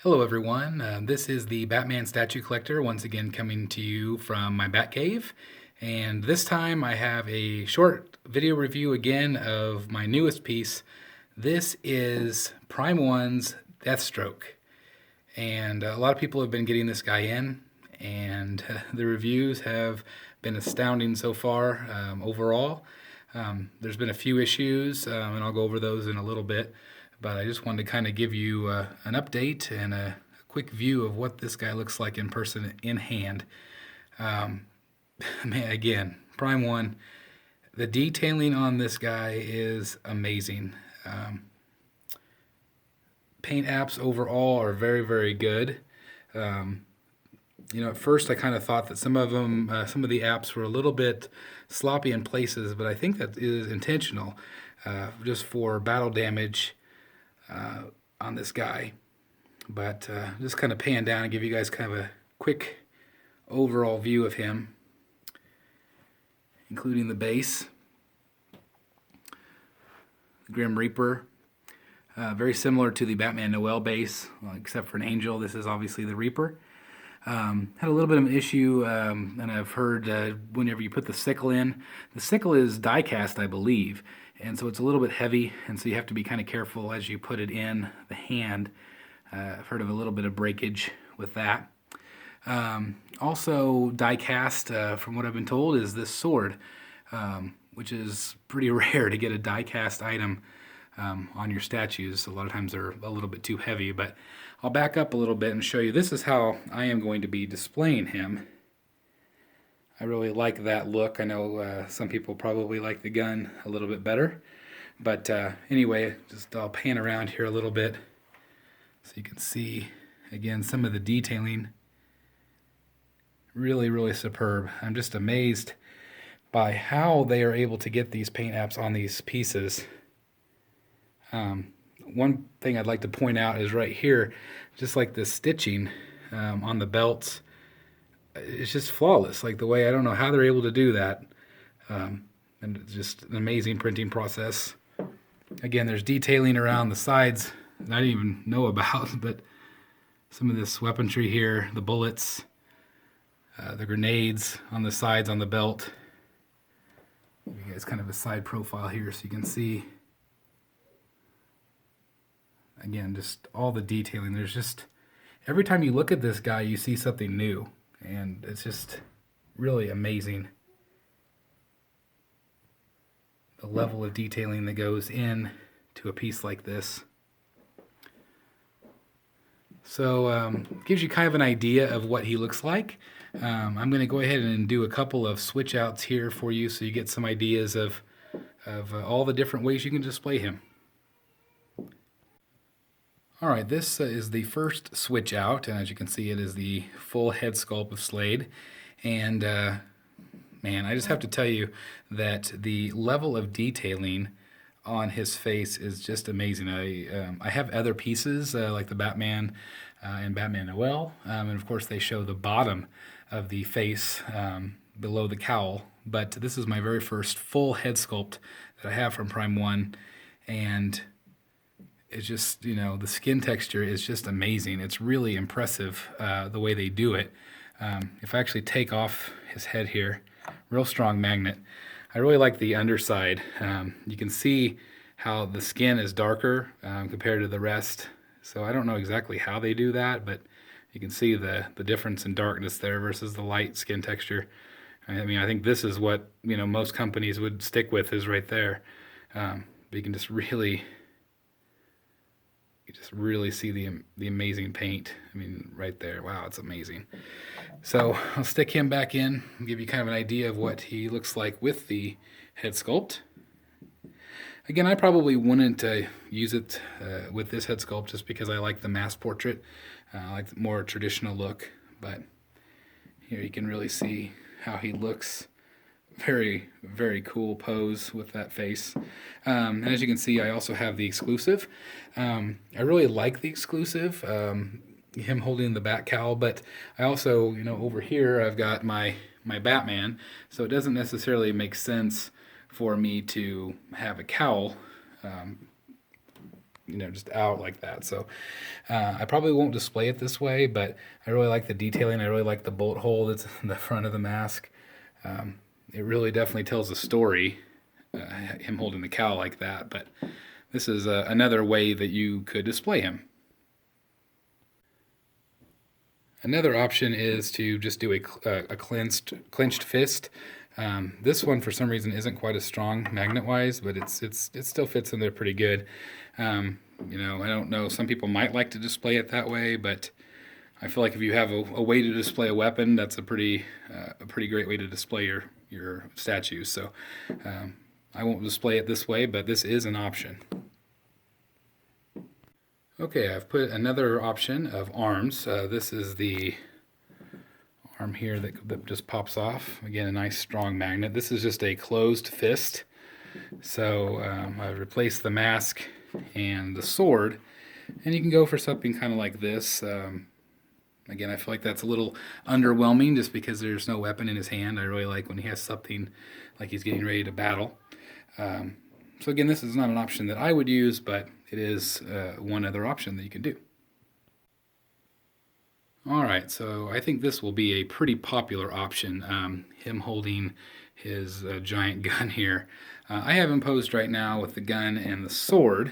Hello everyone, this is the Batman Statue Collector once again coming to you from my Batcave, and this time I have a short video review again of my newest piece. This is Prime 1's Deathstroke, and a lot of people have been getting this guy in, and the reviews have been astounding so far overall. There's been a few issues, and I'll go over those in a little bit. But I just wanted to kind of give you an update and a quick view of what this guy looks like in person, in hand. Man, again, Prime 1, the detailing on this guy is amazing. Paint apps overall are very, very good. At first I kind of thought that some of them, some of the apps were a little bit sloppy in places, but I think that is intentional, just for battle damage on this guy. But just kind of pan down and give you guys kind of a quick overall view of him, including the base. Grim Reaper, very similar to the Batman Noel base, except for an angel. This is obviously the Reaper. Had a little bit of an issue, and I've heard whenever you put the sickle in, the sickle is die cast, I believe, and so it's a little bit heavy, and so you have to be kind of careful as you put it in the hand. I've heard of a little bit of breakage with that. Also die cast, from what I've been told, is this sword, which is pretty rare to get a die cast item on your statues. A lot of times they're a little bit too heavy, but I'll back up a little bit and show you. This is how I am going to be displaying him. I really like that look. I know some people probably like the gun a little bit better, but anyway, I'll pan around here a little bit so you can see again some of the detailing. Really, really superb. I'm just amazed by how they are able to get these paint apps on these pieces. One thing I'd like to point out is right here, just like the stitching on the belts, it's just flawless. Like the way, I don't know how they're able to do that. And it's just an amazing printing process. Again, there's detailing around the sides that I didn't even know about, but some of this weaponry here, the bullets, the grenades on the sides on the belt. Give you guys kind of a side profile here so you can see. Again, just all the detailing. There's just, every time you look at this guy, you see something new. And it's just really amazing, the level of detailing that goes in to a piece like this. So gives you kind of an idea of what he looks like. I'm going to go ahead and do a couple of switch outs here for you so you get some ideas of all the different ways you can display him. Alright, this is the first switch out, and as you can see it is the full head sculpt of Slade. And man, I just have to tell you that the level of detailing on his face is just amazing. I have other pieces like the Batman and Batman Noel, and of course they show the bottom of the face below the cowl, but this is my very first full head sculpt that I have from Prime 1, and it's just, the skin texture is just amazing. It's really impressive the way they do it. If I actually take off his head here, real strong magnet. I really like the underside. You can see how the skin is darker compared to the rest. So I don't know exactly how they do that, but you can see the difference in darkness there versus the light skin texture. I mean, I think this is what most companies would stick with, is right there. But you can just really see the amazing paint. I mean, right there. Wow, it's amazing. So I'll stick him back in and give you kind of an idea of what he looks like with the head sculpt. Again, I probably wouldn't use it with this head sculpt just because I like the mass portrait. I like the more traditional look, but here you can really see how he looks. Very, very cool pose with that face. And as you can see, I also have the exclusive. I really like the exclusive, him holding the bat cowl, but I also, over here I've got my Batman, so it doesn't necessarily make sense for me to have a cowl just out like that. So I probably won't display it this way, but I really like the detailing. I really like the bolt hole that's in the front of the mask. It really definitely tells a story, him holding the cowl like that, but this is another way that you could display him. Another option is to just do a clenched fist. This one, for some reason, isn't quite as strong magnet-wise, but it still fits in there pretty good. I don't know. Some people might like to display it that way, but I feel like if you have a way to display a weapon, that's a pretty great way to display your statues. So I won't display it this way, but this is an option. Okay, I've put another option of arms. This is the arm here that just pops off. Again, a nice strong magnet. This is just a closed fist. So I've replaced the mask and the sword, and you can go for something kind of like this. Again, I feel like that's a little underwhelming just because there's no weapon in his hand. I really like when he has something like he's getting ready to battle. So again, this is not an option that I would use, but it is one other option that you can do. Alright, so I think this will be a pretty popular option, him holding his giant gun here. I have him posed right now with the gun and the sword.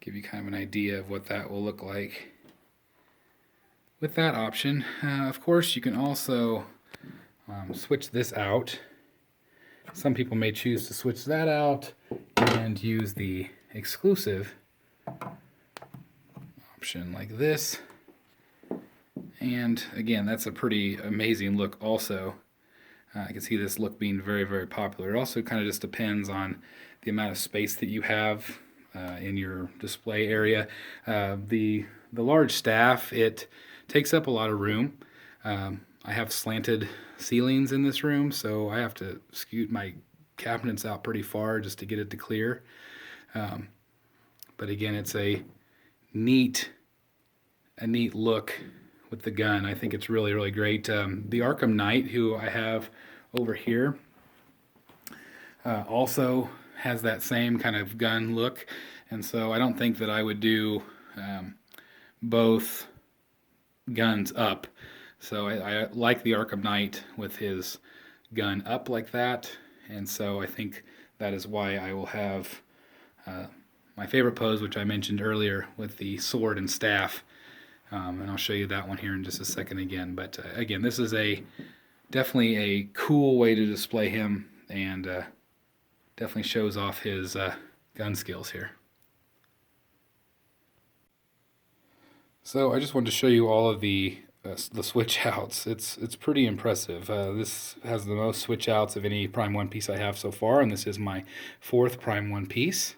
Give you kind of an idea of what that will look like with that option. Of course, you can also switch this out. Some people may choose to switch that out and use the exclusive option like this. And again, that's a pretty amazing look also. I can see this look being very, very popular. It also kind of just depends on the amount of space that you have in your display area. The large staff, it takes up a lot of room. I have slanted ceilings in this room, so I have to scoot my cabinets out pretty far just to get it to clear. But again, it's a neat look with the gun. I think it's really, really great. The Arkham Knight, who I have over here, also has that same kind of gun look, and so I don't think that I would do both guns up. So I like the Arkham Knight with his gun up like that, and so I think that is why I will have my favorite pose, which I mentioned earlier, with the sword and staff. And I'll show you that one here in just a second again. But again, this is definitely a cool way to display him, and definitely shows off his gun skills here. So I just wanted to show you all of the switch outs. It's pretty impressive. This has the most switch outs of any Prime 1 piece I have so far, and this is my 4th Prime 1 piece.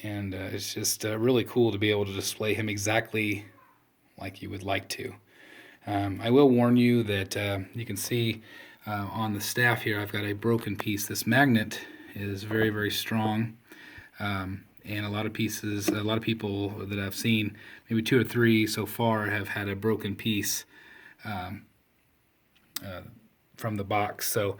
And it's just really cool to be able to display him exactly like you would like to. I will warn you that you can see on the staff here I've got a broken piece. This magnet is very, very strong, and a lot of people that I've seen, maybe 2 or 3 so far, have had a broken piece from the box. So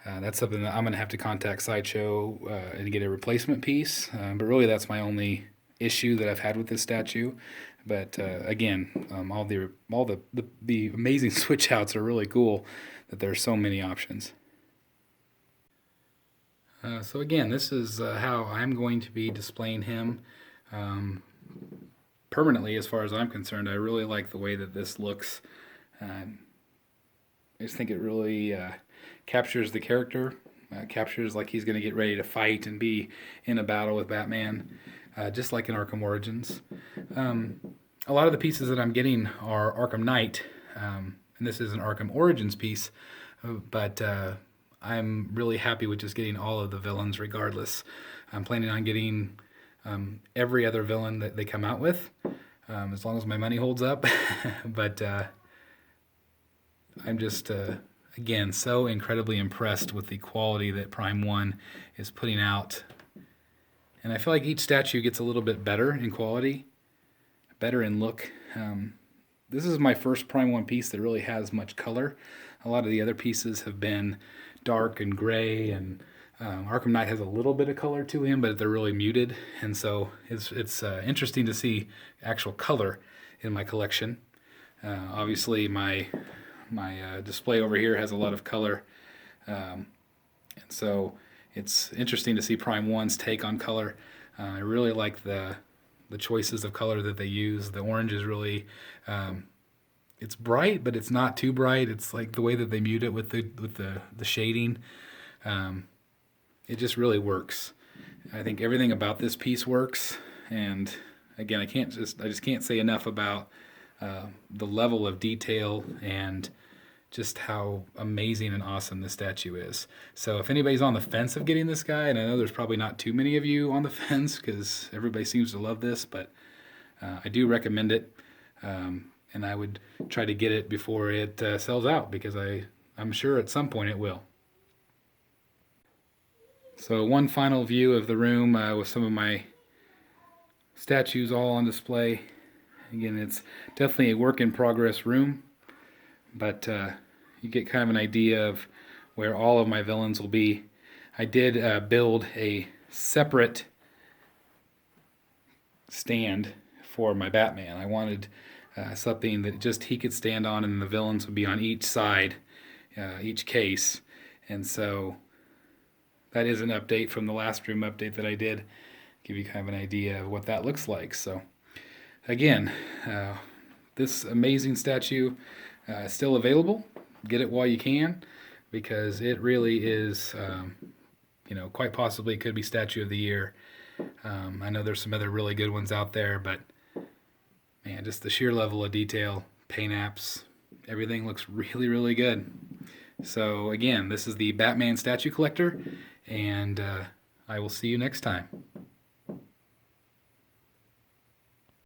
that's something that I'm going to have to contact Sideshow and get a replacement piece. But really, that's my only issue that I've had with this statue. But again, all the amazing switch outs are really cool that there's so many options. So again, this is how I'm going to be displaying him permanently, as far as I'm concerned. I really like the way that this looks. I just think it really captures the character, captures like he's going to get ready to fight and be in a battle with Batman, just like in Arkham Origins. A lot of the pieces that I'm getting are Arkham Knight, and this is an Arkham Origins piece, but I'm really happy with just getting all of the villains regardless. I'm planning on getting every other villain that they come out with, as long as my money holds up. But I'm just, again, so incredibly impressed with the quality that Prime 1 is putting out. And I feel like each statue gets a little bit better in quality, better in look. This is my first Prime 1 piece that really has much color. A lot of the other pieces have been dark and gray and Arkham Knight has a little bit of color to him, but they're really muted, and so it's interesting to see actual color in my collection. Obviously, my display over here has a lot of color, and so it's interesting to see Prime One's take on color. I really like the choices of color that they use. The orange is really it's bright, but it's not too bright. It's like the way that they mute it with the shading. It just really works. I think everything about this piece works, and again, I just can't say enough about the level of detail and just how amazing and awesome this statue is. So if anybody's on the fence of getting this guy, and I know there's probably not too many of you on the fence because everybody seems to love this, but I do recommend it, and I would try to get it before it sells out, because I'm sure at some point it will. So one final view of the room with some of my statues all on display. Again, it's definitely a work in progress room, but you get kind of an idea of where all of my villains will be. I did build a separate stand for my Batman. I wanted something that just he could stand on, and the villains would be on each side, each case, and so that is an update from the last room update that I did. Give you kind of an idea of what that looks like. So again, this amazing statue is still available. Get it while you can, because it really is, quite possibly could be Statue of the Year. I know there's some other really good ones out there, but man, just the sheer level of detail, paint apps, everything looks really, really good. So again, this is the Batman Statue Collector, and I will see you next time.